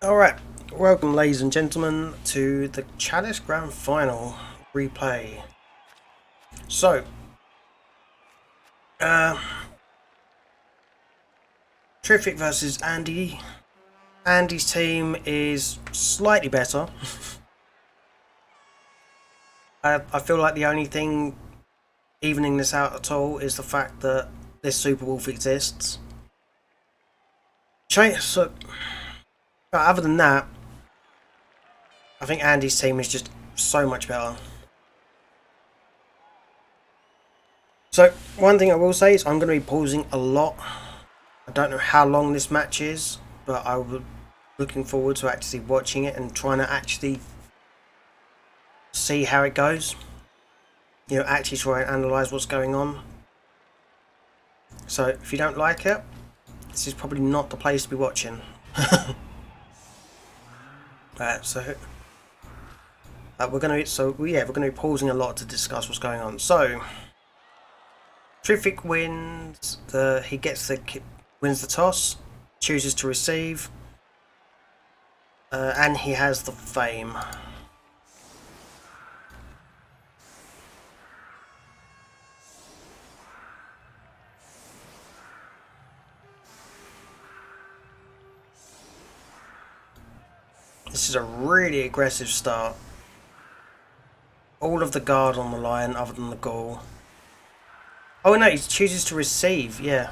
Alright, welcome ladies and gentlemen to the Chalice Grand Final replay. So, Tryphik versus Andy. Andy's team is slightly better. I feel like the only thing evening this out at all is the fact that this Super Wolf exists. So, other than that, I think Andy's team is just so much better. So, one thing I will say is I'm going to be pausing a lot. I don't know how long this match is, but I'm looking forward to actually watching it and trying to actually see how it goes. You know, actually try and analyse what's going on. So, if you don't like it, this is probably not the place to be watching. So we're going to be pausing a lot to discuss what's going on. So Tryphik wins wins the toss, chooses to receive, and he has the fame. This is a really aggressive start. All of the guard on the line other than the ghoul. Oh no, he chooses to receive, yeah.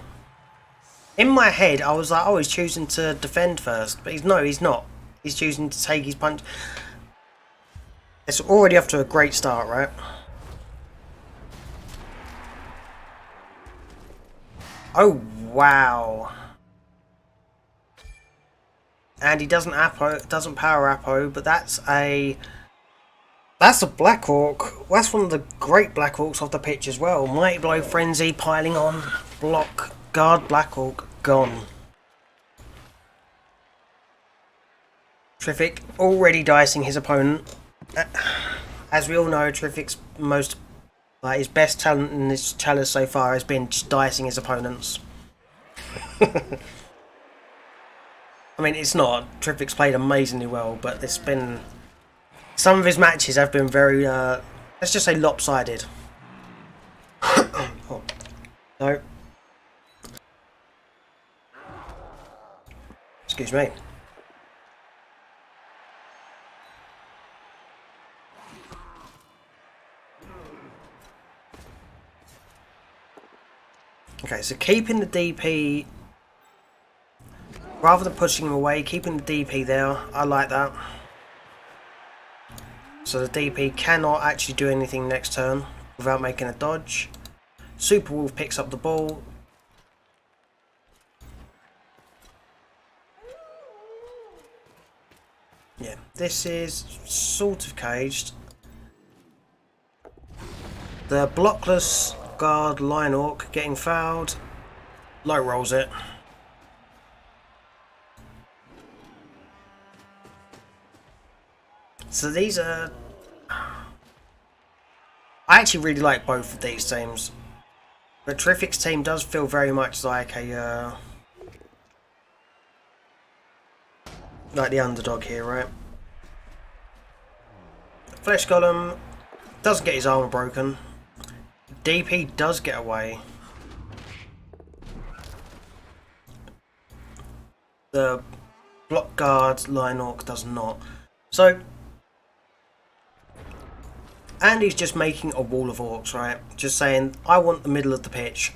In my head I was like, oh, he's choosing to defend first, but he's not. He's choosing to take his punch. It's already off to a great start, right? Oh wow. And he doesn't power Apo, but that's a Black Orc. That's one of the great Black Orcs off the pitch as well. Mighty Blow Frenzy piling on. Block, guard, Black Orc, gone. Tryphik already dicing his opponent. As we all know, Tryphik's his best talent in this challenge so far has been just dicing his opponents. I mean, it's not. Tryphik's played amazingly well, but it's been... Some of his matches have been very, let's just say lopsided. Oh, no. Excuse me. Okay, so keeping the DP... Rather than pushing him away, keeping the DP there, I like that. So the DP cannot actually do anything next turn without making a dodge. Super Wolf picks up the ball. Yeah, this is sort of caged. The blockless guard line orc getting fouled. Low rolls it. So these are... I actually really like both of these teams. But Tryphik's team does feel very much like a... like the underdog here, right? Flesh Golem does get his armor broken. DP does get away. The block guard line orc does not. So... Andy's just making a wall of orcs, right? Just saying, I want the middle of the pitch.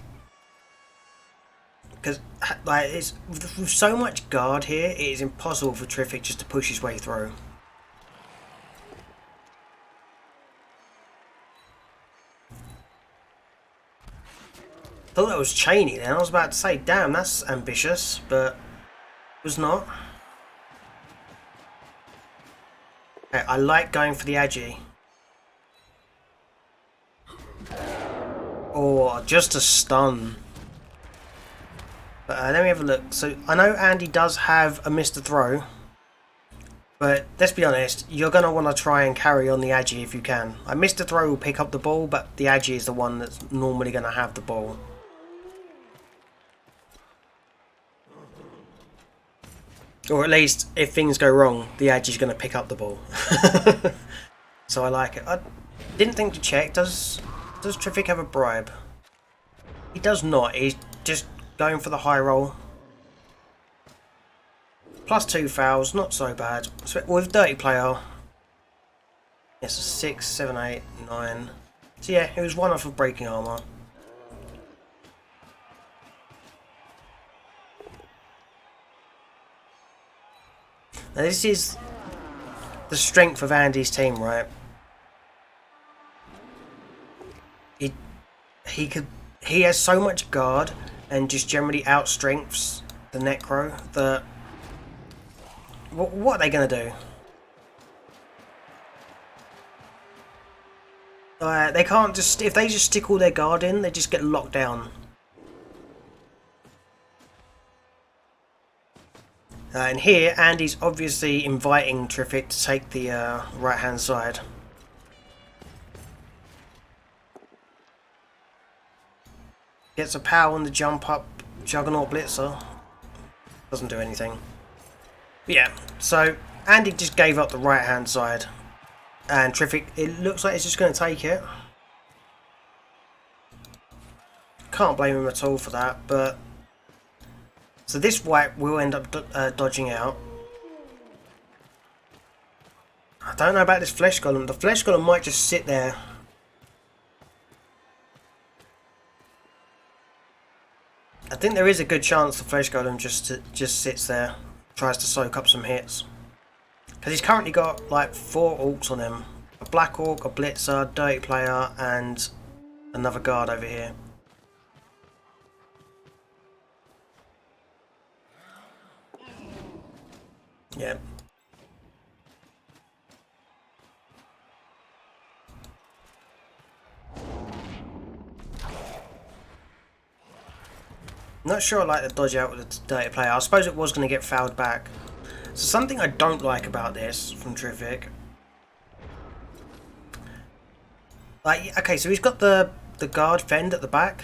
Because, like, with so much guard here, it is impossible for Tryphik just to push his way through. Thought that was chainy then. I was about to say, damn, that's ambitious, but it was not. Okay, I like going for the Agi. Or just a stun. But let me have a look. So I know Andy does have a Mr. Throw. But let's be honest, you're going to want to try and carry on the Agi if you can. Mr. Throw will pick up the ball, but the Agi is the one that's normally going to have the ball. Or at least, if things go wrong, the Edge is going to pick up the ball. So I like it. I didn't think to check. Does Tryphik have a bribe? He does not. He's just going for the high roll. Plus 2 fouls, not so bad. So with dirty player. Yes, 6, 7, 8, 9. So yeah, it was 1 off of breaking armor. Now this is the strength of Andy's team, right? He has so much guard and just generally outstrengths the Necro that what are they gonna do? They can't just, if they just stick all their guard in, they just get locked down. And here, Andy's obviously inviting Tryphik to take the right hand side. Gets a power on the jump up Juggernaut Blitzer. Doesn't do anything. But yeah, so Andy just gave up the right hand side. And Tryphik, it looks like he's just going to take it. Can't blame him at all for that, but... So this white will end up dodging out. I don't know about this Flesh Golem. The Flesh Golem might just sit there. I think there is a good chance the Flesh Golem just sits there. Tries to soak up some hits. Because he's currently got like 4 orcs on him. A Black Orc, a Blitzer, Dirty Player, and another guard over here. Yeah. Not sure I like the dodge out with the Dirty Player. I suppose it was going to get fouled back. So something I don't like about this from Tryphik. Like, okay, so he's got the guard fend at the back.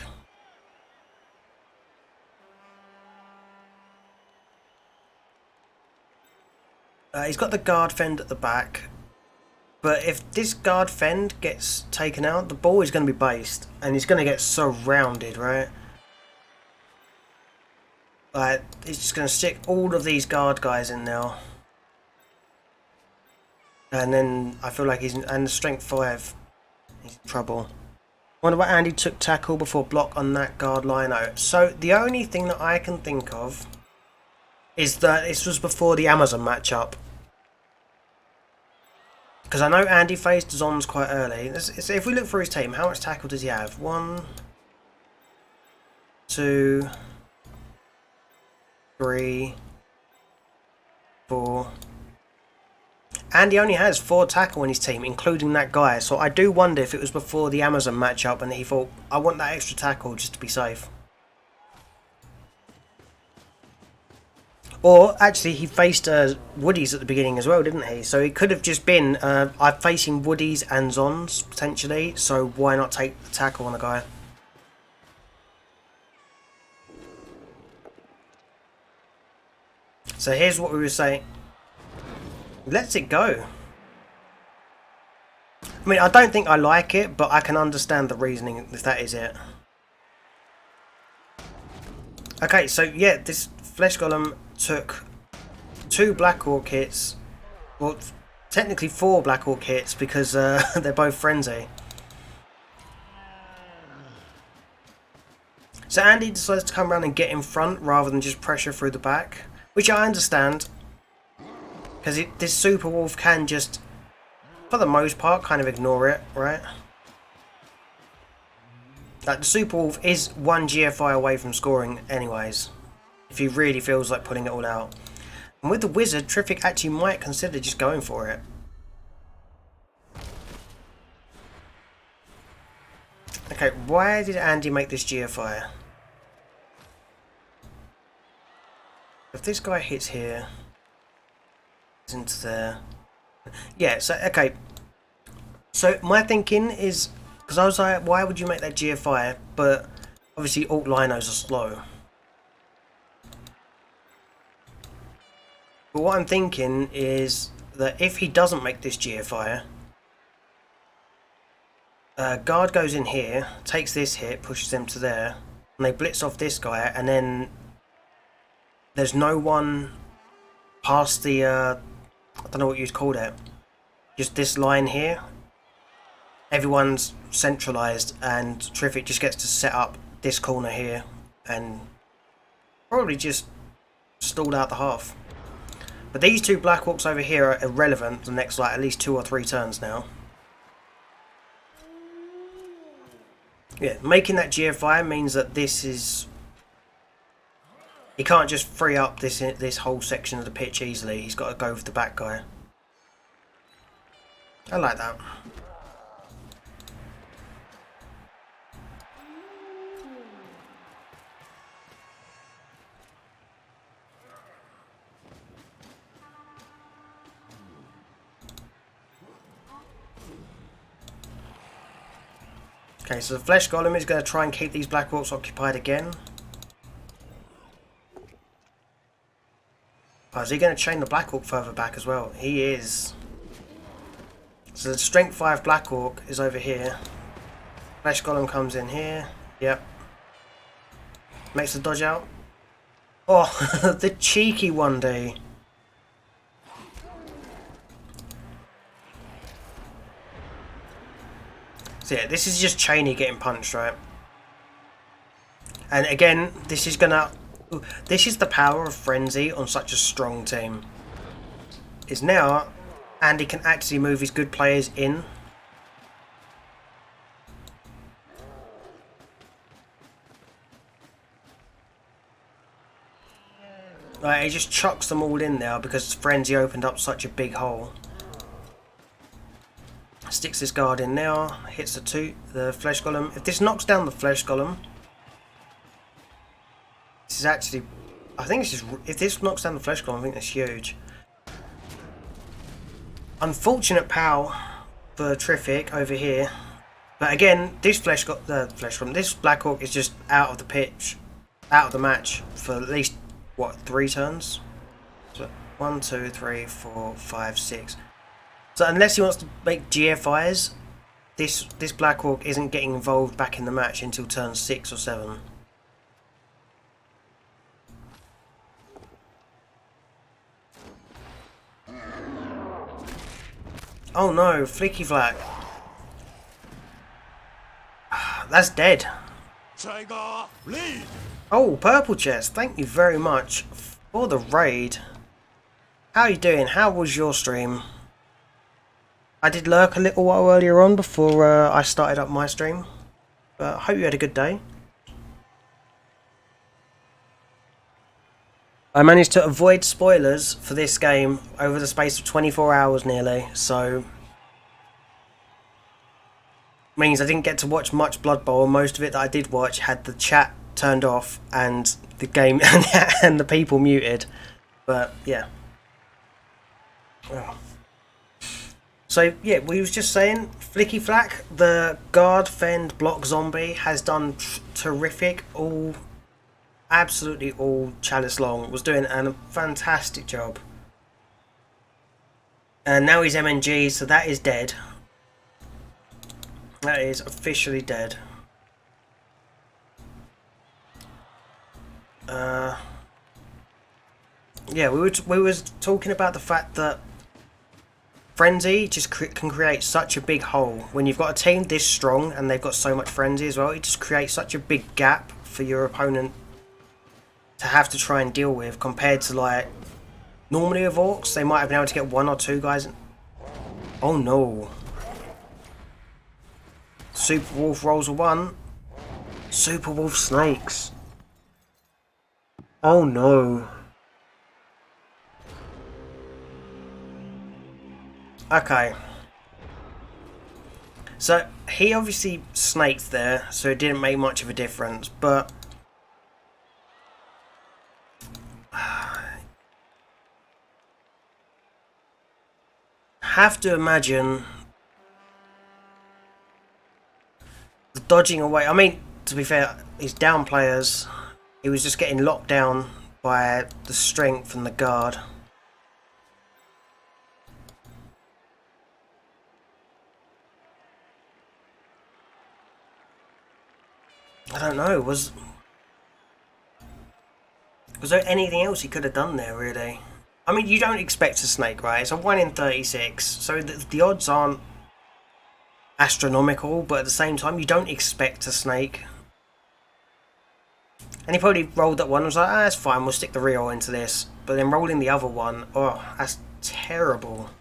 He's got the guard fend at the back. But if this guard fend gets taken out, the ball is going to be based. And he's going to get surrounded, right? Like, he's just going to stick all of these guard guys in now. And then I feel like and the strength 5. He's in trouble. Wonder why Andy took tackle before block on that guard line out. So the only thing that I can think of is that this was before the Amazon matchup. Because I know Andy faced Zons quite early. So if we look for his team, how much tackle does he have? 1, 2, 3, 4. Andy only has 4 tackle in his team, including that guy. So I do wonder if it was before the Amazon matchup and he thought, I want that extra tackle just to be safe. Or, actually, he faced Woodies at the beginning as well, didn't he? So it could have just been, I'm facing Woodies and Zons, potentially. So why not take the tackle on a guy? So here's what we were saying. Lets it go. I mean, I don't think I like it, but I can understand the reasoning if that is it. Okay, so yeah, this Flesh Golem took 2 Black Orc hits. Well, technically 4 Black Orc hits because they're both Frenzy. So Andy decides to come around and get in front rather than just pressure through the back. Which I understand. Because this Super Wolf can just, for the most part, kind of ignore it, right? Like, the Super Wolf is 1 GFI away from scoring anyways. If he really feels like putting it all out. And with the Wizard, Tryphik actually might consider just going for it. Okay, why did Andy make this GFI? If this guy hits here... into there. Yeah, so okay. So my thinking is, because I was like, why would you make that GFI? But obviously alt linos are slow. But what I'm thinking is that if he doesn't make this GFI, guard goes in here, takes this hit, pushes them to there, and they blitz off this guy, and then there's no one past the, I don't know what you'd call it, just this line here. Everyone's centralised, and Tryphik just gets to set up this corner here, and probably just stalled out the half. But these two Black Orcs over here are irrelevant the next like at least 2 or 3 turns now. Yeah, making that GFI means that this is... He can't just free up this whole section of the pitch easily. He's got to go with the back guy. I like that. Okay, so the Flesh Golem is going to try and keep these Black Orcs occupied again. Oh, is he going to chain the Black Orc further back as well? He is. So the Strength 5 Black Orc is over here. Flesh Golem comes in here. Yep. Makes the dodge out. Oh, the cheeky 1D. So yeah, this is just Cheney getting punched, right? And again, this is the power of Frenzy on such a strong team. Is now Andy can actually move his good players in. Like, he just chucks them all in now because Frenzy opened up such a big hole. Sticks this guard in now, hits the Flesh Golem. If this knocks down the Flesh Golem, this is actually, I think this is, if this knocks down the Flesh Golem, I think that's huge. Unfortunate POW for Tryphik over here, but again, this this Black Orc is just out of the pitch, out of the match for at least what 3 turns. So 1, 2, 3, 4, 5, 6. So unless he wants to make GFIs, this Black Orc isn't getting involved back in the match until turn 6 or 7. Oh no, Flicky-Flack. That's dead. Oh, Purple Chest, thank you very much for the raid. How are you doing? How was your stream? I did lurk a little while earlier on before I started up my stream. But I hope you had a good day. I managed to avoid spoilers for this game over the space of 24 hours nearly, so... means I didn't get to watch much Blood Bowl, and most of it that I did watch had the chat turned off and the game and the people muted. But, yeah. Oh. So, yeah, we was just saying, Flicky-Flack, the guard, fend, block zombie, has done terrific, absolutely all Chalice long, was doing a fantastic job. And now he's MNG, so that is dead. That is officially dead. Yeah, we was talking about the fact that Frenzy just can create such a big hole. When you've got a team this strong and they've got so much Frenzy as well, it just creates such a big gap for your opponent to have to try and deal with, compared to like normally with Orcs, they might have been able to get 1 or 2 guys in. Oh no. Super Wolf rolls a 1. Super Wolf snakes. Oh no. Okay. So he obviously snaked there, so it didn't make much of a difference, but have to imagine the dodging away. I mean, to be fair, his down players, he was just getting locked down by the strength and the guard. I don't know, was there anything else he could have done there, really? I mean, you don't expect a snake, right? It's a 1 in 36, so the odds aren't astronomical, but at the same time, you don't expect a snake. And he probably rolled that one and was like, ah, that's fine, we'll stick the reroll into this. But then rolling the other one, oh, that's terrible.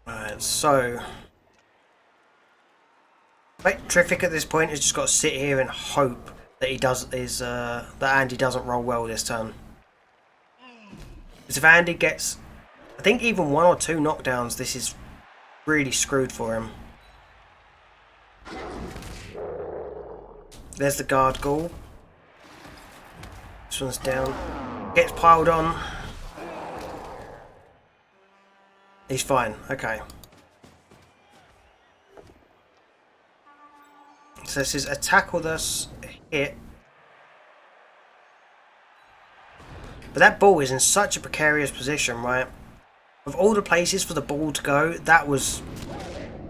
Alright, so... Tryphik at this point has just got to sit here and hope that that Andy doesn't roll well this turn. Because if Andy gets, I think even 1 or 2 knockdowns, this is really screwed for him. There's the guard ghoul. This one's down. Gets piled on. He's fine. Okay. So this is attack with us, hit. But that ball is in such a precarious position, right? Of all the places for the ball to go, that was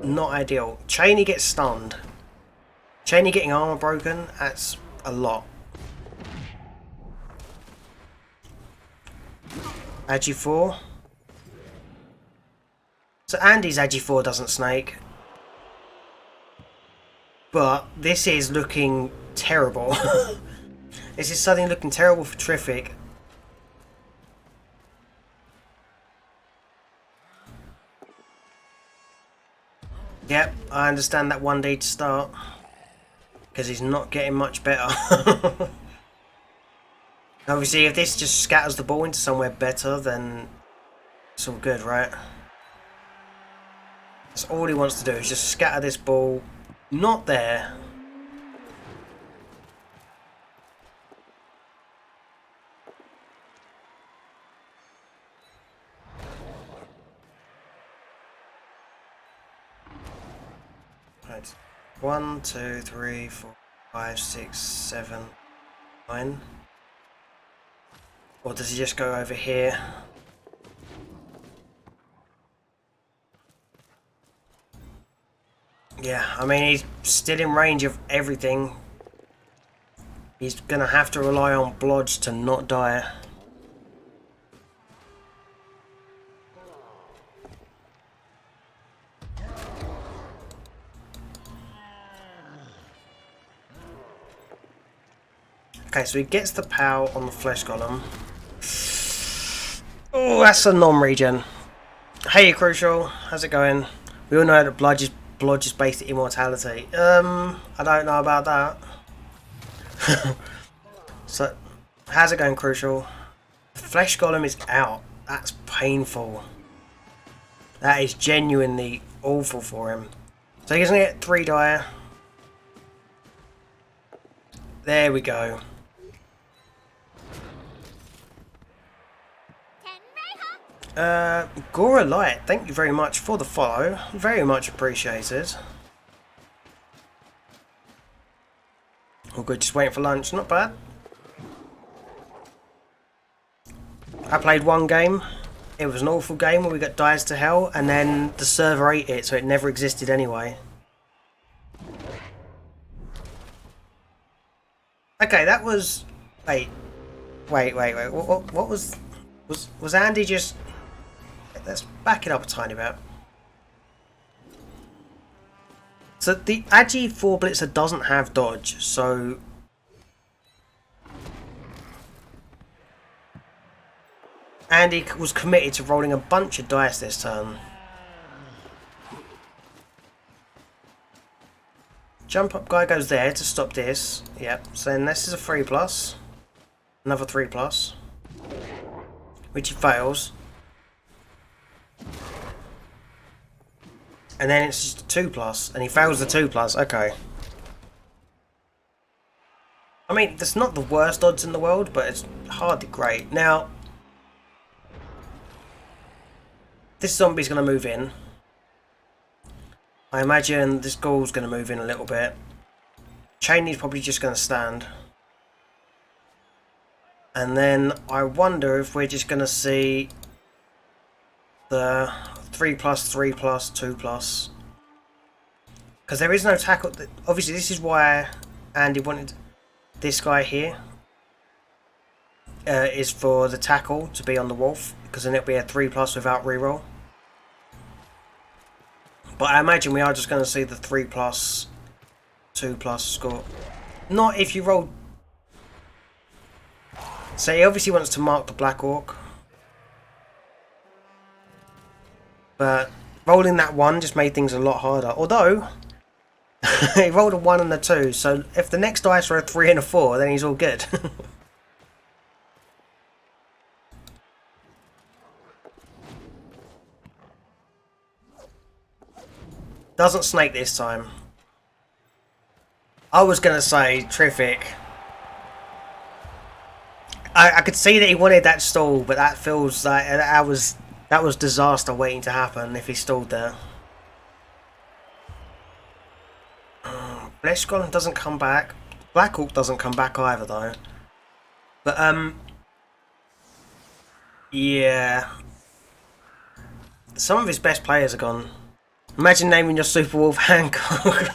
not ideal. Cheney gets stunned. Cheney getting armor broken, that's a lot. Agi 4. So Andy's Agi 4 doesn't snake. But this is looking terrible. This is suddenly looking terrible for Tryphik. Yep, I understand that 1D to start. Because he's not getting much better. Obviously, if this just scatters the ball into somewhere better, then it's all good, right? That's all he wants to do, is just scatter this ball. Not there. Right. 1, 2, 3, 4, 5, 6, 7, 9. Or does he just go over here? Yeah, I mean, he's still in range of everything. He's going to have to rely on blodge to not die. Okay, so he gets the POW on the flesh golem. Oh, that's a non-regen. Hey, Crucial, how's it going? We all know that blodge is based on immortality. I don't know about that. So, how's it going, Crucial? The flesh golem is out. That's painful. That is genuinely awful for him. So he's gonna get 3 dire. There we go. Gora Light, thank you very much for the follow. Very much appreciated. All good, just waiting for lunch. Not bad. I played one game. It was an awful game where we got dies to hell, and then the server ate it, so it never existed anyway. Okay, that was... Wait. What was... Was Andy just... Let's back it up a tiny bit. So the Agi 4 Blitzer doesn't have dodge, so... Andy was committed to rolling a bunch of dice this turn. Jump up guy goes there to stop this. Yep, so then this is a 3+. Another 3+. Which he fails. And then it's just a 2+, and he fails the 2+, okay. I mean, that's not the worst odds in the world, but it's hardly great. Now, this zombie's going to move in. I imagine this ghoul's going to move in a little bit. Cheney's probably just going to stand. And then I wonder if we're just going to see the 3+, 3+, 2+. Because there is no tackle. Obviously, this is why Andy wanted this guy here. Is for the tackle to be on the wolf, because then it'll be a 3+ without reroll. But I imagine we are just going to see the 3+, 2+ score. Not if you roll. So he obviously wants to mark the Black Orc. But rolling that 1 just made things a lot harder. Although, he rolled a 1 and a 2, so if the next dice are a 3 and a 4, then he's all good. Doesn't snake this time. I was going to say Tryphik. I could see that he wanted that stall, but that feels like that was disaster waiting to happen if he stalled there. Flesh Golem doesn't come back. Black Hawk doesn't come back either though. But yeah. Some of his best players are gone. Imagine naming your Super Wolf Hancock.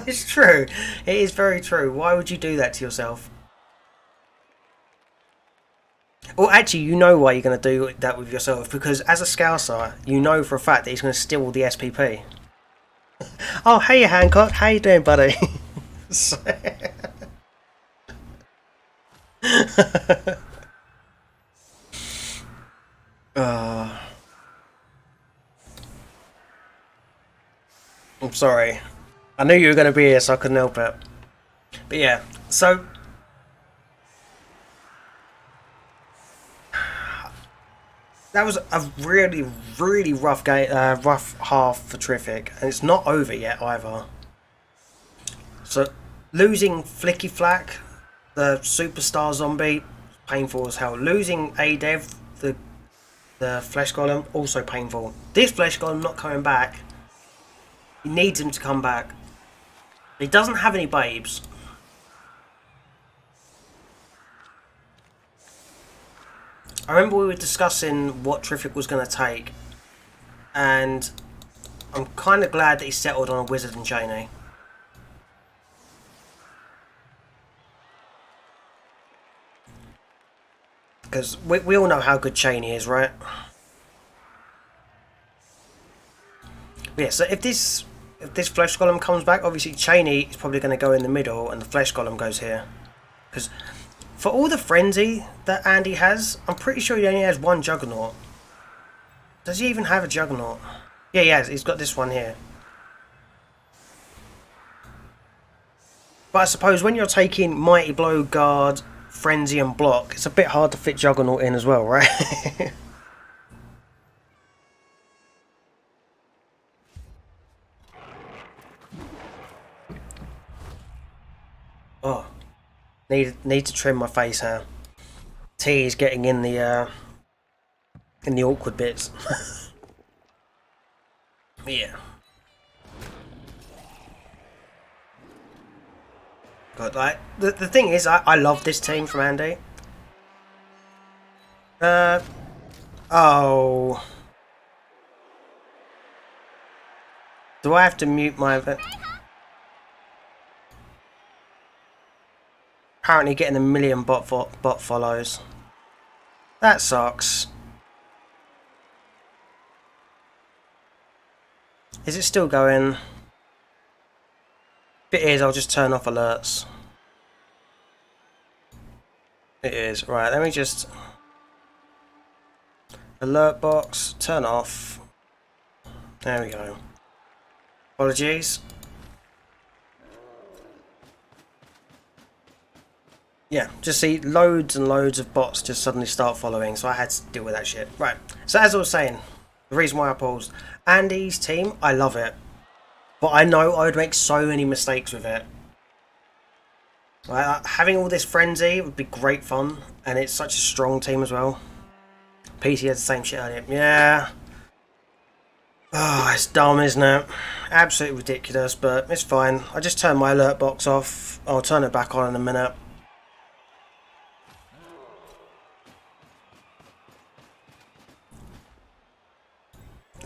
It's true. It is very true. Why would you do that to yourself? Well, actually, you know why you're going to do that with yourself. Because as a Scouser, you know for a fact that he's going to steal the SPP. Oh, hey Hancock. How you doing, buddy? I'm sorry. I knew you were going to be here, so I couldn't help it. But yeah, so that was a really, really rough game, rough half for Tryphik, and it's not over yet either. So losing Flicky-Flack, the superstar zombie, painful as hell. Losing AndyDavo, the Flesh Golem, also painful. This Flesh Golem not coming back. He needs him to come back. He doesn't have any babes. I remember we were discussing what Tryphik was going to take, and I'm kind of glad that he settled on a Wizard and Cheney. Because we all know how good Cheney is, right? Yeah, so if this Flesh Golem comes back, obviously Cheney is probably going to go in the middle and the Flesh Golem goes here. Because for all the frenzy that Andy has, I'm pretty sure he only has one Juggernaut. Does he even have a Juggernaut? Yeah, he has. He's got this one here. But I suppose when you're taking Mighty Blow, Guard, Frenzy and Block, it's a bit hard to fit Juggernaut in as well, right? Oh, need to trim my face hair. T is getting in the awkward bits. Yeah. God, like the thing is, I love this team from Andy. Oh. Do I have to mute my event? Apparently getting a million bot follows. That sucks. Is it still going? If it is, I'll just turn off alerts. It is. Right, let me just... Alert box, turn off. There we go. Apologies. Yeah, just see loads and loads of bots just suddenly start following, so I had to deal with that shit. Right, so as I was saying, the reason why I paused. Andy's team, I love it. But I know I would make so many mistakes with it. Like, having all this frenzy would be great fun, and it's such a strong team as well. PC has the same shit earlier. Yeah. Oh, it's dumb, isn't it? Absolutely ridiculous, but it's fine. I just turned my alert box off. I'll turn it back on in a minute.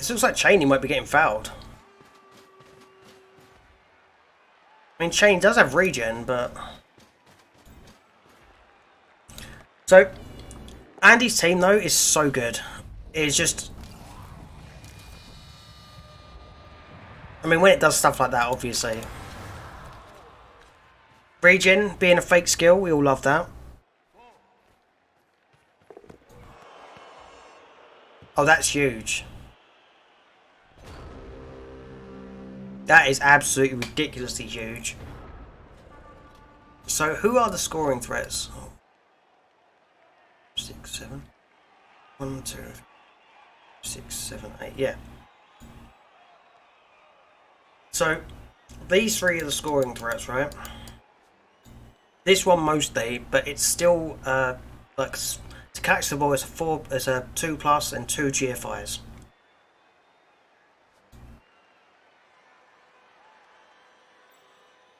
This looks like Cheney might be getting fouled. I mean, Cheney does have regen, but... So, Andy's team, though, is so good. It's just... I mean, when it does stuff like that, obviously. Regen being a fake skill, we all love that. Oh, that's huge. That is absolutely ridiculously huge. So, who are the scoring threats? 6, 7. 1, 2, 6, 7, 8. Yeah. So, these three are the scoring threats, right? This one mostly, but it's still like to catch the ball. It's a 2+ and 2 GFIs.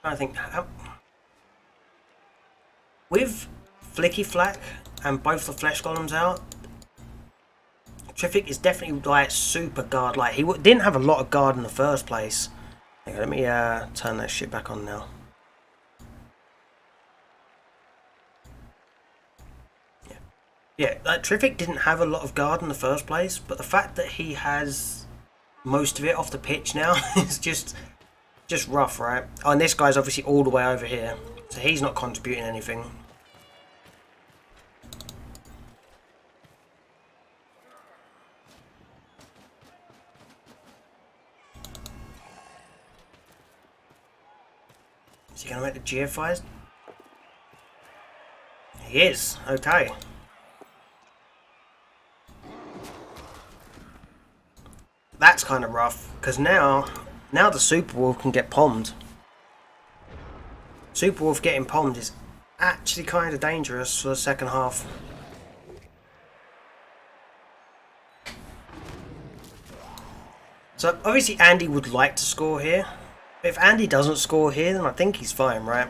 I think with Tryphik1k and both the flesh golems out, Tryphik is definitely like super guard. Like he didn't have a lot of guard in the first place. Okay, let me turn that shit back on now. Yeah, like Tryphik didn't have a lot of guard in the first place, but the fact that he has most of it off the pitch now is just rough, right? Oh, and this guy's obviously all the way over here, so he's not contributing anything. Is he going to make the GFIs? He is, okay. That's kind of rough, because now the Super Wolf can get pommed. Super Wolf getting pommed is actually kind of dangerous for the second half. So obviously Andy would like to score here. But if Andy doesn't score here, then I think he's fine, right?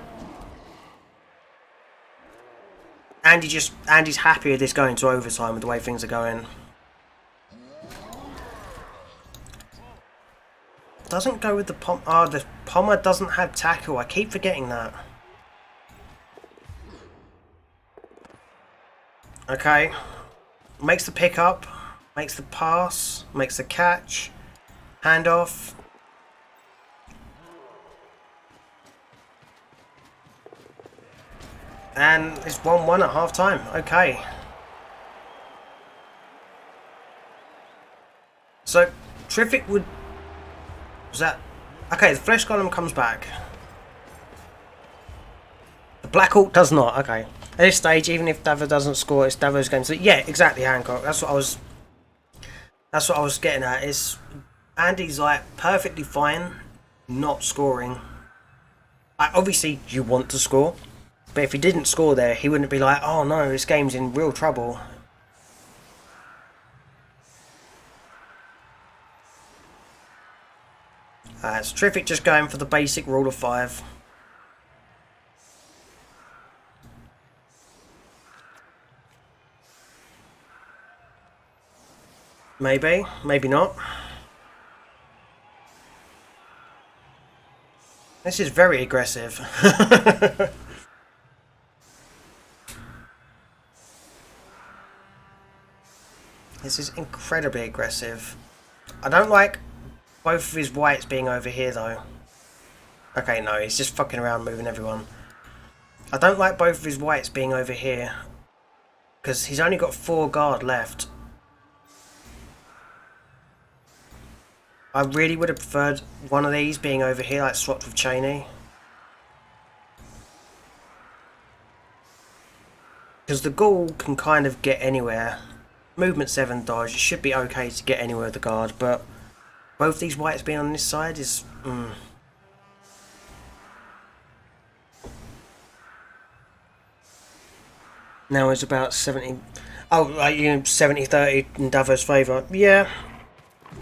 Andy's happy with this going to overtime with the way things are going. Doesn't go with the pom. Oh, the Pommer doesn't have tackle. I keep forgetting that. Okay. Makes the pick up. Makes the pass. Makes the catch. Handoff. And it's 1-1 at half time. Okay. So, Tryphik would... Was that... Okay, the Flesh Golem comes back. The Black Hawk does not. Okay. At this stage, even if Davo doesn't score, it's Davo's going to... Yeah, exactly, Hancock. That's what I was getting at. Is Andy's like perfectly fine not scoring. Obviously, you want to score. But if he didn't score there, he wouldn't be like, oh no, this game's in real trouble. It's Tryphik just going for the basic rule of 5. Maybe, maybe not. This is very aggressive. This is incredibly aggressive. I don't like both of his whites being over here though. Okay, no, he's just fucking around moving everyone. I don't like both of his whites being over here. Because he's only got 4 guard left. I really would have preferred one of these being over here, like swapped with Cheney. Because the Ghoul can kind of get anywhere. Movement 7 dodge, it should be okay to get anywhere with the guard, but both these whites being on this side is... Now it's about 70... Oh, like, 70-30 in Davo's favour. Yeah.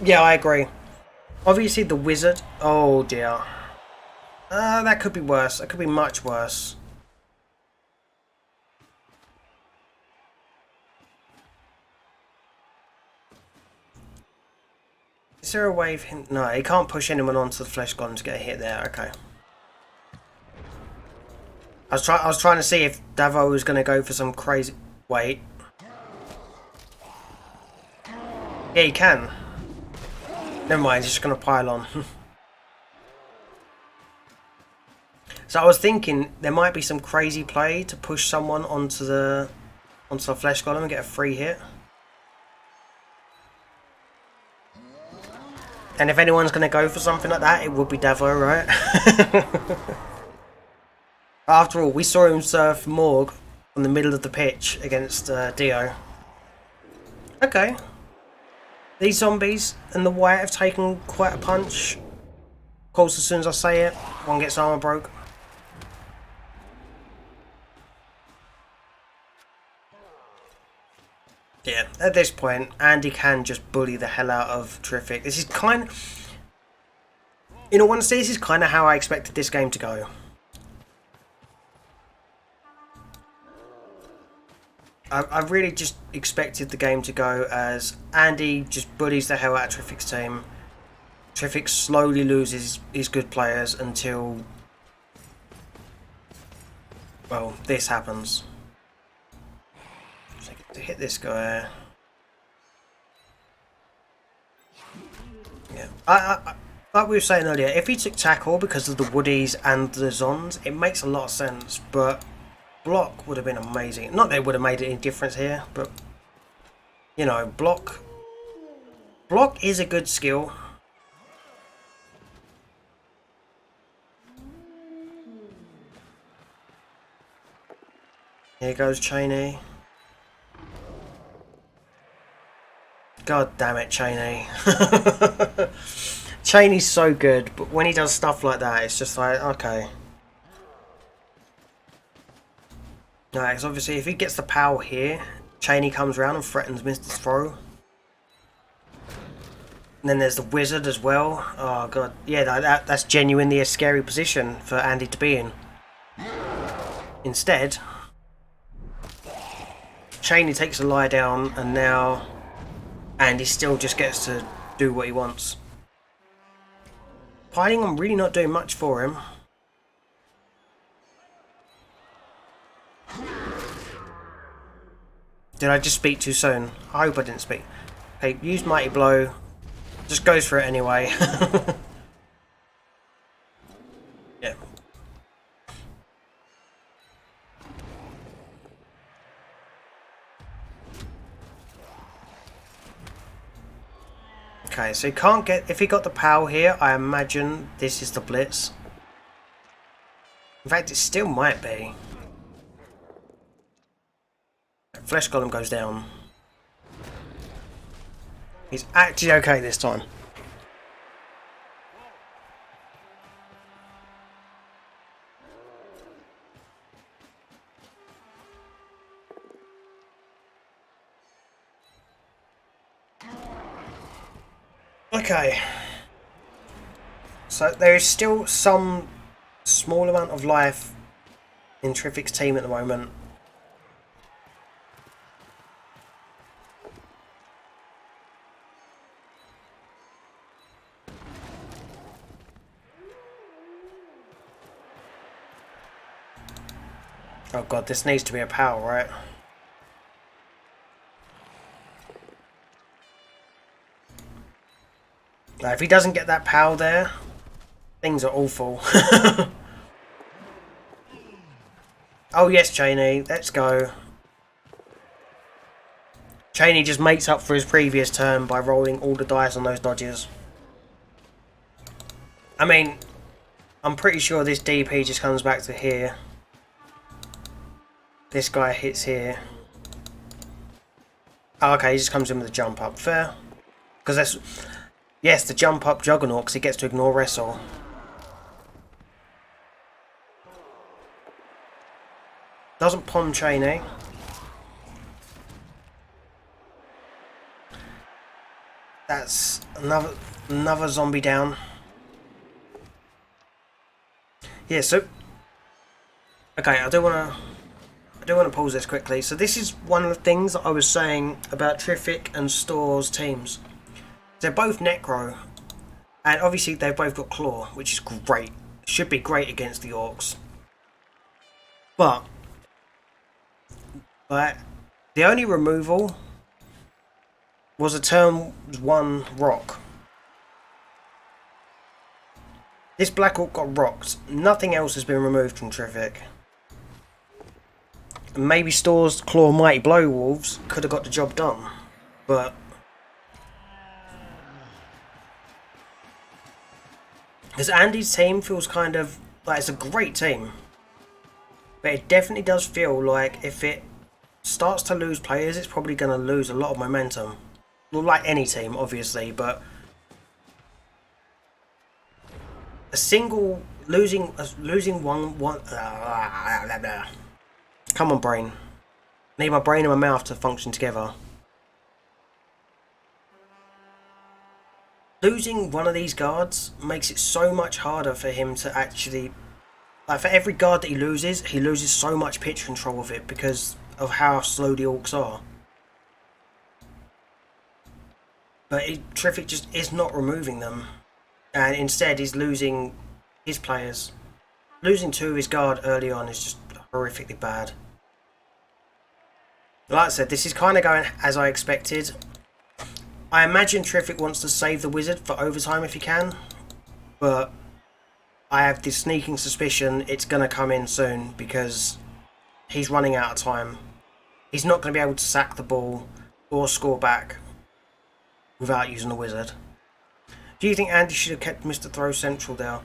Yeah, I agree. Obviously the Wizard... Oh dear. That could be worse. That could be much worse. Is there a way of him? No, he can't push anyone onto the flesh golem to get a hit there. Okay. I was trying to see if Davo was going to go for some crazy... Wait. Yeah, he can. Never mind, he's just going to pile on. So I was thinking there might be some crazy play to push someone onto the flesh golem and get a free hit. And if anyone's going to go for something like that, it would be Davo, right? After all, we saw him surf Morg on the middle of the pitch against Dio. Okay. These zombies and the white have taken quite a punch. Of course, as soon as I say it, one gets armor broke. Yeah, at this point, Andy can just bully the hell out of Tryphik. This is kind of... In all honesty, this is kind of how I expected this game to go. I really just expected the game to go as Andy just bullies the hell out of Tryphik's team. Tryphik slowly loses his good players until... Well, this happens. So I get to hit this guy. Yeah. Like we were saying earlier, if he took tackle because of the woodies and the zons, it makes a lot of sense, but... Block would have been amazing. Not that it would have made any difference here, but you know, block is a good skill. Here goes Cheney. God damn it, Cheney. Cheney's so good, but when he does stuff like that, it's just like, okay. No, because obviously if he gets the power here, Cheney comes around and threatens Mr. Throw. And then there's the wizard as well. Oh god, yeah, that's genuinely a scary position for Andy to be in. Instead, Cheney takes a lie down and now Andy still just gets to do what he wants. Piling on really not doing much for him. Did I just speak too soon? I hope I didn't speak. Okay, use Mighty Blow. Just goes for it anyway. Yeah. Okay, so he can't get... If he got the power here, I imagine this is the blitz. In fact, it still might be. Flesh Golem goes down. He's actually okay this time. Okay. So there is still some small amount of life in Tryphik's team at the moment. Oh god, this needs to be a power, right? Now, if he doesn't get that power there, things are awful. Oh yes, Cheney, let's go. Cheney just makes up for his previous turn by rolling all the dice on those dodges. I mean, I'm pretty sure this DP just comes back to here. This guy hits here. Oh, okay, he just comes in with a jump up. Fair. Because that's... Yes, the jump up Juggernaut, because he gets to ignore wrestle. Doesn't pon Cheney. That's another zombie down. Yeah, so... Okay, I do want to pause this quickly. So this is one of the things that I was saying about Tryphik and Store's teams. They're both Necro, and obviously they've both got Claw, which is great. Should be great against the Orcs. But the only removal was a turn 1 rock. This Black Orc got rocked. Nothing else has been removed from Tryphik. Maybe Store's Claw Mighty Blow Wolves could have got the job done, but because Andy's team feels kind of like it's a great team, but it definitely does feel like if it starts to lose players, it's probably going to lose a lot of momentum. Well, like any team, obviously, but a single losing one. Come on, brain. Need my brain and my mouth to function together. Losing one of these guards makes it so much harder for him to actually... Like, for every guard that he loses so much pitch control of it because of how slow the Orcs are. But Tryphik just is not removing them. And instead he's losing his players. Losing 2 of his guard early on is just horrifically bad. Like I said, this is kind of going as I expected. I imagine Tryphik wants to save the wizard for overtime if he can, but I have this sneaking suspicion it's going to come in soon because he's running out of time. He's not going to be able to sack the ball or score back without using the wizard. Do you think Andy should have kept Mr. Throw central there?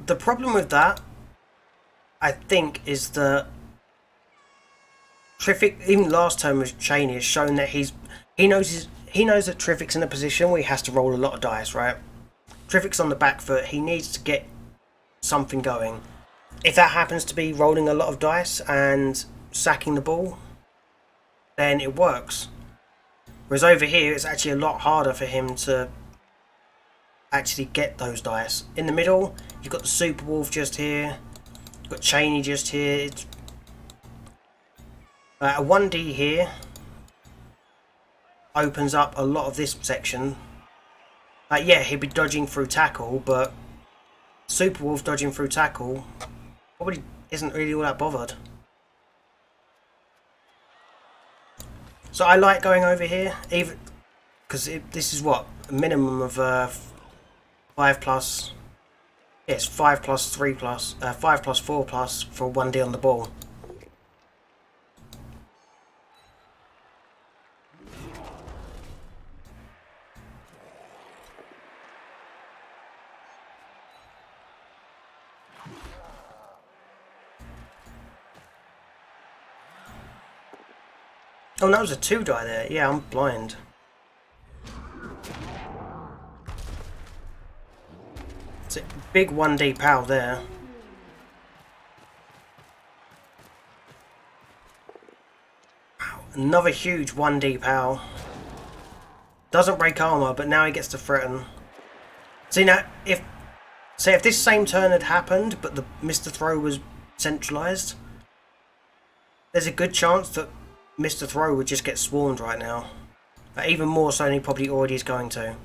The problem with that, I think, is that Tryphik, even last time with Cheney, has shown that he knows that Tryphik's in a position where he has to roll a lot of dice, right? Tryphik's on the back foot. He needs to get something going. If that happens to be rolling a lot of dice and sacking the ball, then it works. Whereas over here, it's actually a lot harder for him to actually get those dice. In the middle, you've got the Super Wolf just here. You've got Cheney just here. It's a 1D here opens up a lot of this section. Yeah, he'd be dodging through tackle, but Super Wolf dodging through tackle probably isn't really all that bothered. So I like going over here, even because this is what a minimum of 5+. Yes, 5+3+, 5+4+ for 1D on the ball. Oh, that was a 2-die there. Yeah, I'm blind. It's a big 1D pal there. Wow, another huge 1D pal. Doesn't break armor, but now he gets to threaten. See now, if this same turn had happened, but the Mr. Throw was centralized, there's a good chance that Mr. Throw would just get swarmed right now. Even more so than he probably already is going to.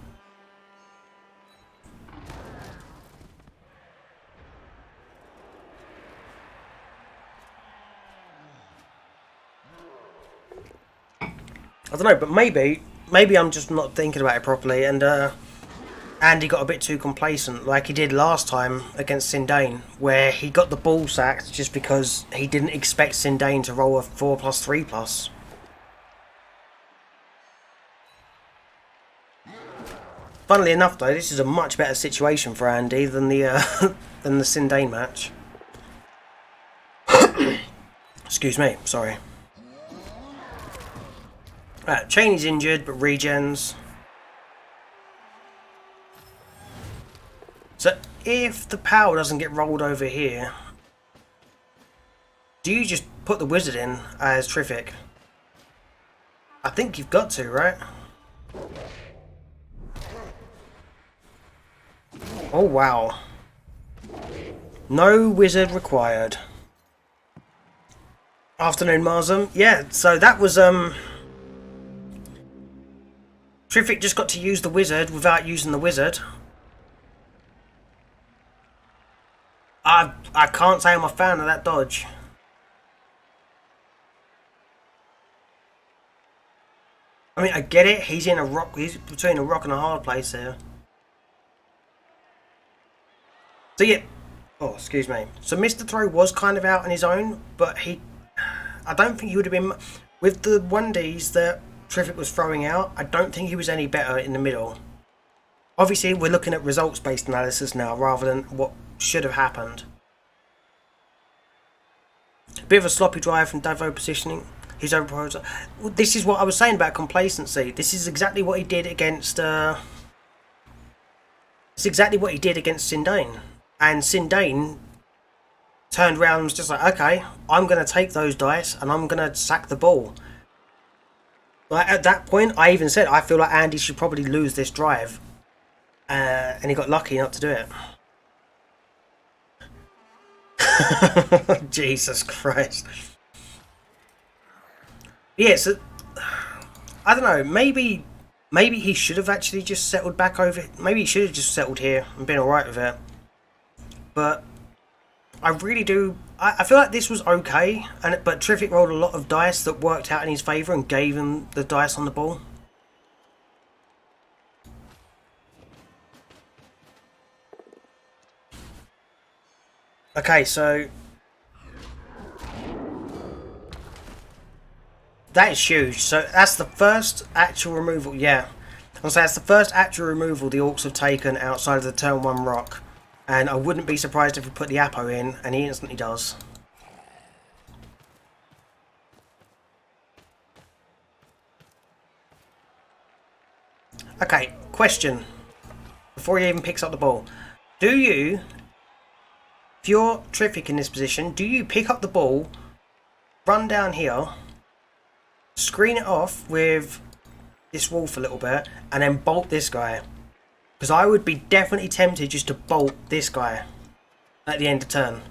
I don't know, but maybe I'm just not thinking about it properly, and Andy got a bit too complacent, like he did last time against Sindane, where he got the ball sacked just because he didn't expect Sindane to roll a 4+3+. Funnily enough, though, this is a much better situation for Andy than the than the Sindane match. Excuse me, sorry. Right, Cheney's injured, but regens. So, if the power doesn't get rolled over here, do you just put the wizard in as Tryphik? I think you've got to, right? Oh, wow. No wizard required. Afternoon, Marzum. Yeah, so that was, Tryphik just got to use the wizard without using the wizard. I can't say I'm a fan of that dodge. I mean, I get it. He's in a rock. He's between a rock and a hard place here. So yeah. Oh, excuse me. So Mr. Throw was kind of out on his own, but I don't think he would have been with the 1Ds that Tryphik was throwing out. I don't think he was any better in the middle. Obviously, we're looking at results-based analysis now rather than what should have happened. A bit of a sloppy drive from Davo positioning. He's over. This is what I was saying about complacency. This is exactly what he did against. It's exactly what he did against Sindane, and Sindane turned around and was just like, "Okay, I'm going to take those dice and I'm going to sack the ball." Like at that point, I even said I feel like Andy should probably lose this drive, and he got lucky not to do it. Jesus Christ. Yeah, so I don't know, maybe he should have actually just settled back over. Maybe he should have just settled here and been alright with it. But I really do. I feel like this was okay, but Tryphik rolled a lot of dice that worked out in his favour and gave him the dice on the ball. Okay, so that is huge. So that's the first actual removal. Yeah, I'll say that's the first actual removal the Orcs have taken outside of the turn 1 rock. And I wouldn't be surprised if we put the Apo in, and he instantly does. Okay, question. Before he even picks up the ball. Do you, if you're Tryphik in this position, do you pick up the ball, run down here, screen it off with this wolf a little bit, and then bolt this guy? Because I would be definitely tempted just to bolt this guy at the end of turn.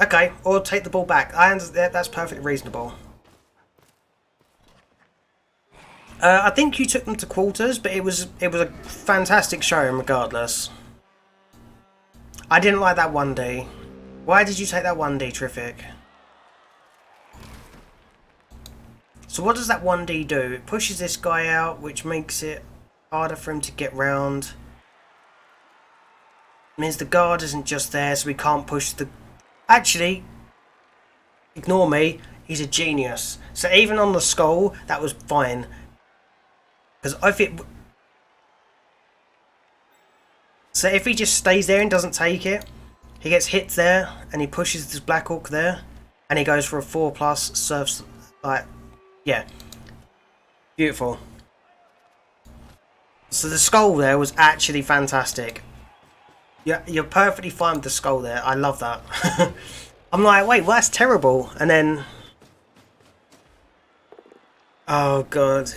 Okay, or take the ball back. That's perfectly reasonable. I think you took them to quarters, but it was a fantastic showing regardless. I didn't like that 1D. Why did you take that 1D, Tryphik? So what does that 1D do? It pushes this guy out, which makes it harder for him to get round. It means the guard isn't just there, so we can't push the... Actually, ignore me, he's a genius. So even on the skull, that was fine. Because if it... So if he just stays there and doesn't take it, he gets hit there, and he pushes this Black Orc there, and he goes for a 4+, surfs, like... Yeah, beautiful. So the skull there was actually fantastic. Yeah, you're perfectly fine with the skull there. I love that. I'm like, wait, well, that's terrible. And then, oh god,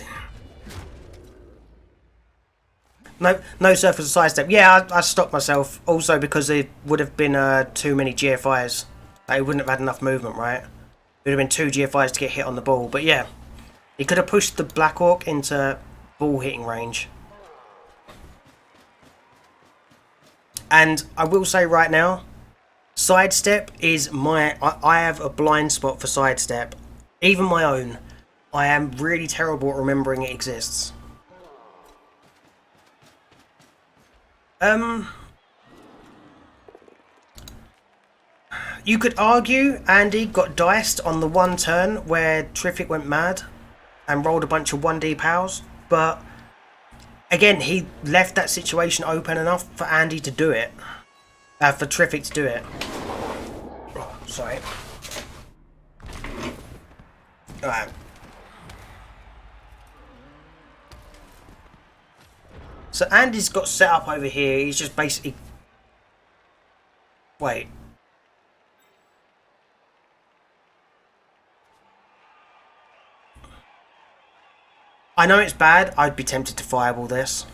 no surface of sidestep. Yeah, I stopped myself. Also because it would have been too many GFIs. They wouldn't have had enough movement, right? It would have been 2 GFIs to get hit on the ball. But yeah. He could have pushed the Black Orc into ball hitting range. And I will say right now, sidestep is my... I have a blind spot for sidestep. Even my own. I am really terrible at remembering it exists. You could argue Andy got diced on the 1 turn where Tryphik went mad and rolled a bunch of 1D pals, but again, he left that situation open enough for Andy to do it. For Tryphik to do it. Oh, sorry. Alright. So Andy's got set up over here. He's just basically... Wait. I know it's bad. I'd be tempted to fireball this.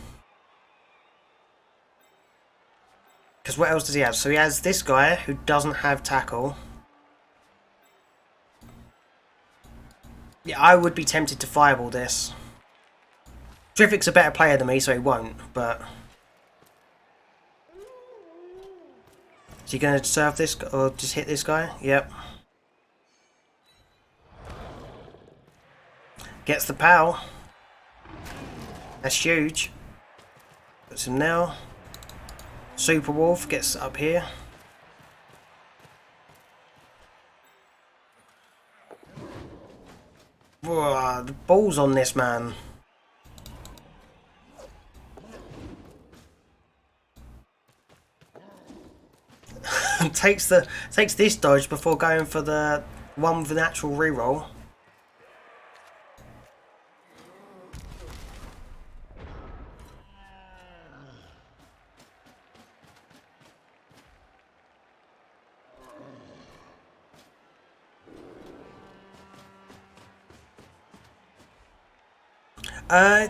Because what else does he have? So he has this guy who doesn't have tackle. Yeah, I would be tempted to fireball this. Tryphik's a better player than me, so he won't, but... Is he going to serve this, or just hit this guy? Yep. Gets the POW. That's huge. Puts him now. Super Wolf gets up here. Whoa, the ball's on this man. takes this dodge before going for the one with the natural reroll.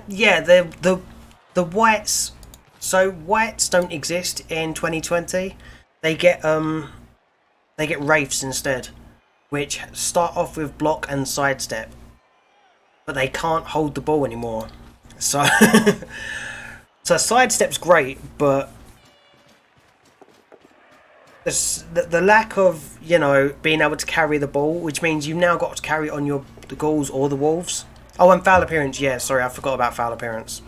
Yeah, the whites. So whites don't exist in 2020. They get wraiths instead, which start off with block and sidestep, but they can't hold the ball anymore. So, so sidestep's great, but the lack of, you know, being able to carry the ball, which means you've now got to carry it on the ghouls or the wolves. Oh, and foul appearance. Yeah, sorry, I forgot about foul appearance.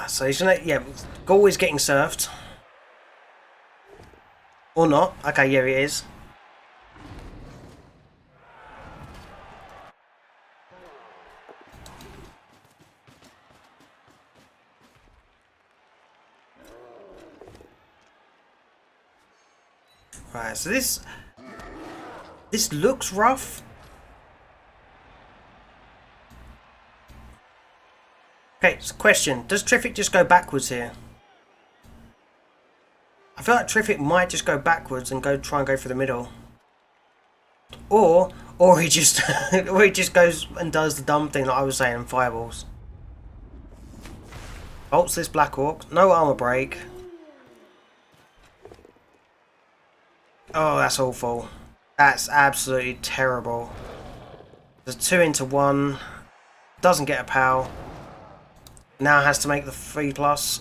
So he's gonna, yeah, Ghoul is getting surfed. Or not. Okay, yeah, it is. Right, so this looks rough. Okay, so question. Does Tryphik just go backwards here? I feel like Tryphik might just go backwards and try and go for the middle. Or he just or he just goes and does the dumb thing that I was saying and fireballs. Bolts this Black Orc. No armor break. Oh, that's awful. That's absolutely terrible. There's 2 into 1. Doesn't get a POW. Now has to make the 3+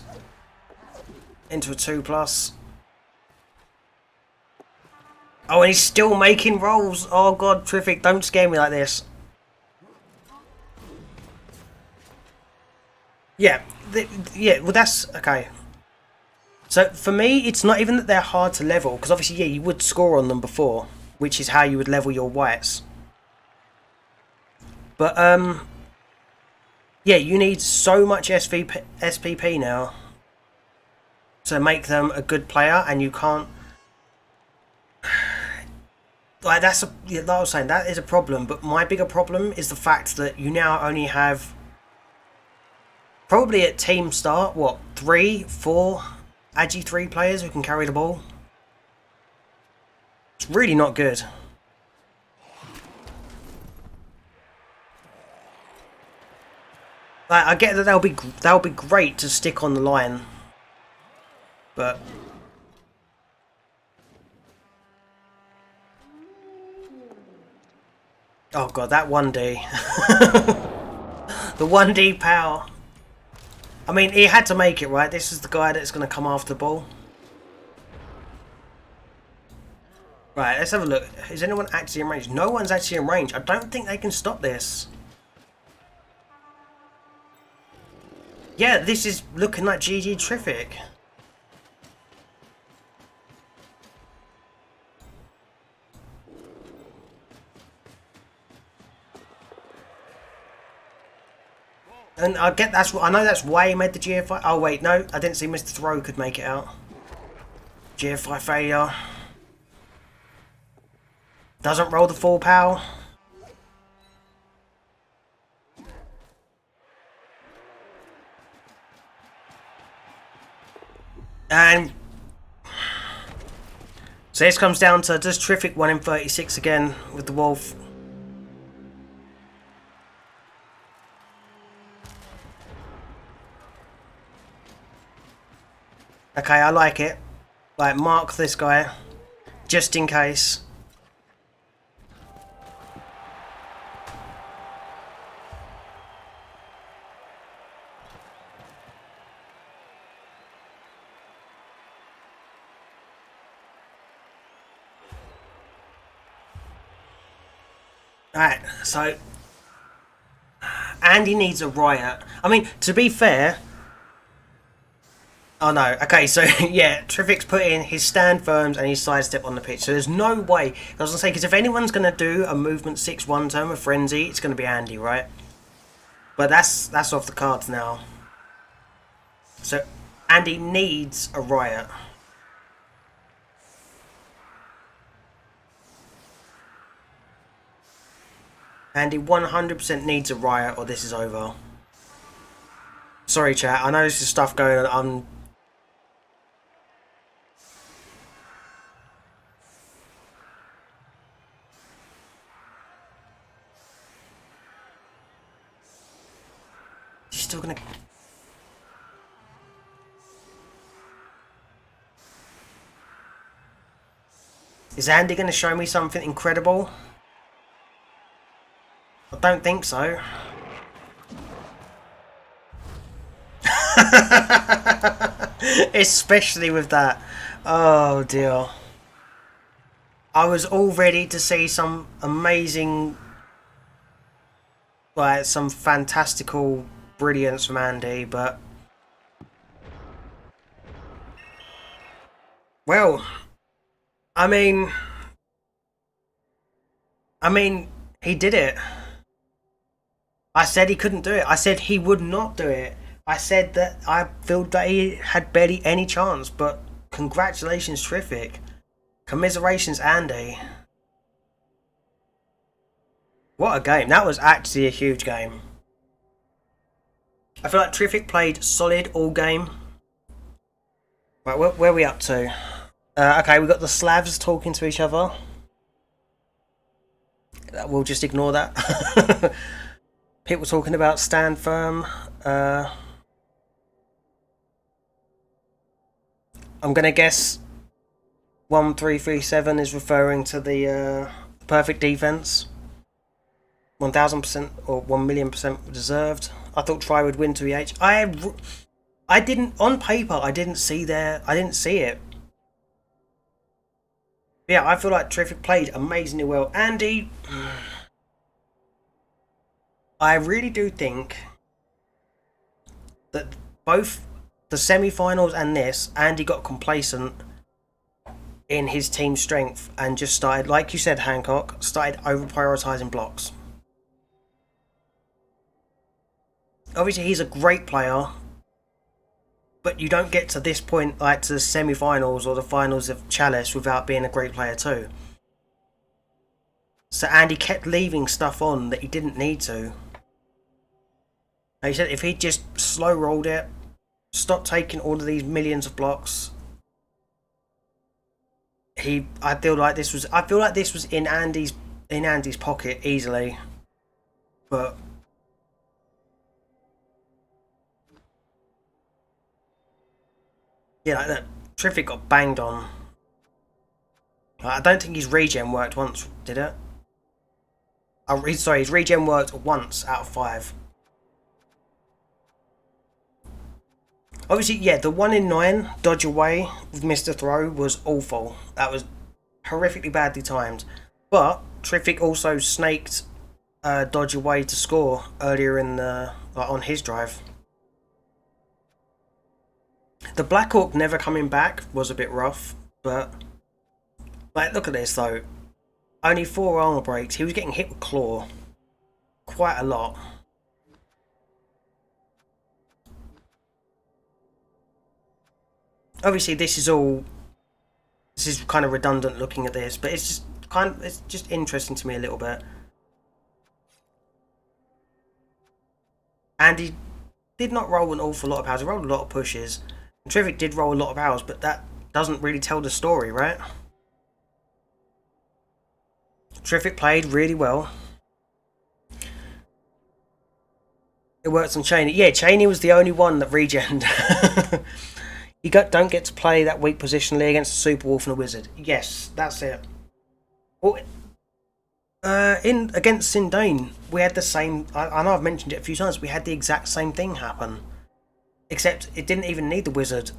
into a 2+. Oh, and he's still making rolls. Oh god, Tryphik, don't scare me like this. Yeah, yeah. Well, that's okay. So for me, it's not even that they're hard to level, because obviously, yeah, you would score on them before, which is how you would level your whites. But yeah, you need so much SPP now to make them a good player, and you can't. Like like I was saying, that is a problem. But my bigger problem is the fact that you now only have probably at team start what 3, 4 Agi 3 players who can carry the ball. It's really not good. Like, I get that they'll be great to stick on the line, but oh god, that 1D, the 1D power. I mean, he had to make it, right? This is the guy that's going to come after the ball. Right, let's have a look. Is anyone actually in range? No one's actually in range. I don't think they can stop this. Yeah, this is looking like GG Tryphik. And I get I know that's why he made the GFI. Oh wait, no, I didn't see Mr. Throw could make it out. GFI failure. Doesn't roll the full POW. And so this comes down to, does Tryphik 1 in 36 again with the Wolf? Okay, I like it. Like, mark this guy. Just in case. Alright, so Andy needs a riot. I mean, to be fair... Oh no, okay, so yeah, Tryphik1k's put in his stand firms and his sidestep on the pitch. So there's no way... I was going to say, because if anyone's going to do a movement 6-1 turn with Frenzy, it's going to be Andy, right? But that's off the cards now. So Andy needs a riot. Andy 100% needs a riot or this is over. Sorry chat, I know there's stuff going on. She's still gonna... Is Andy gonna show me something incredible? I don't think so. Especially with that. Oh dear. I was all ready to see some amazing... Like, some fantastical brilliance from Andy, but... Well... I mean, he did it. I said he couldn't do it. I said he would not do it. I said that I feel that he had barely any chance, but congratulations, Tryphik1k. Commiserations, Andy. What a game. That was actually a huge game. I feel like Tryphik1k played solid all game. Right, where are we up to? Okay, we've got the Slavs talking to each other. We'll just ignore that. People talking about stand firm. I'm going to guess 1337 is referring to the perfect defense. 1000% or 1,000,000% deserved. I thought Try would win to EH. I didn't, on paper, I didn't see it. Yeah, I feel like Tryphik1k played amazingly well. Andy, I really do think that both the semi-finals and this, Andy got complacent in his team strength and just started, like you said, Hancock, started over-prioritising blocks. Obviously, he's a great player, but you don't get to this point, like to the semi-finals or the finals of Chalice, without being a great player too. So Andy kept leaving stuff on that he didn't need to. Like he said, if he just slow rolled it, stopped taking all of these millions of blocks, I feel like this was in Andy's pocket easily, but. Yeah, like that. Tryphik1k got banged on. I don't think his regen worked once, did it? Sorry, his regen worked once out of 5. Obviously, yeah, the 1 in 9 dodge away with Mr. Throw was awful. That was horrifically badly timed. But Tryphik1k also snaked dodge away to score earlier in the on his drive. The Black Hawk never coming back was a bit rough, but like look at this though. Only 4 armor breaks. He was getting hit with claw quite a lot. Obviously, this is kind of redundant looking at this, but it's just interesting to me a little bit. And he did not roll an awful lot of powers. He rolled a lot of pushes. And Tryphik1k did roll a lot of powers, but that doesn't really tell the story, right? Tryphik1k played really well. It worked on Cheney. Yeah, Cheney was the only one that regened. You don't get to play that weak positionally against a Super Wolf and a Wizard. Yes, that's it. Well, in against Sindane, we had the same. I know I've mentioned it a few times. We had the exact same thing happen, except it didn't even need the Wizard.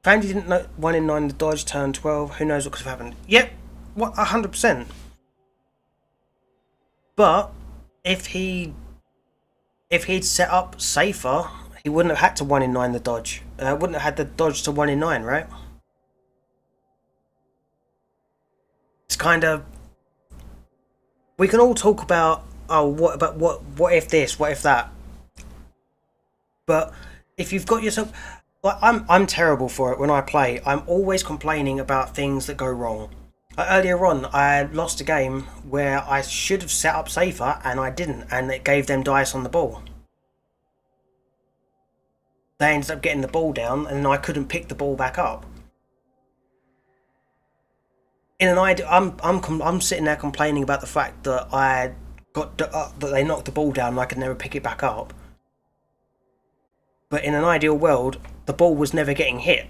If Andy didn't know 1 in 9 the dodge turn 12, who knows what could have happened? Yep, what 100%. But if he'd set up safer, he wouldn't have had to 1 in 9 the dodge. Wouldn't have had the dodge to 1 in 9, right? It's kind of. We can all talk about, oh, what if this, what if that. But if you've got yourself, like I'm terrible for it when I play. I'm always complaining about things that go wrong. Earlier on, I lost a game where I should have set up safer and I didn't, and it gave them dice on the ball. They ended up getting the ball down, and I couldn't pick the ball back up. In an idea, I'm sitting there complaining about the fact that I got that they knocked the ball down and I could never pick it back up. But in an ideal world, the ball was never getting hit.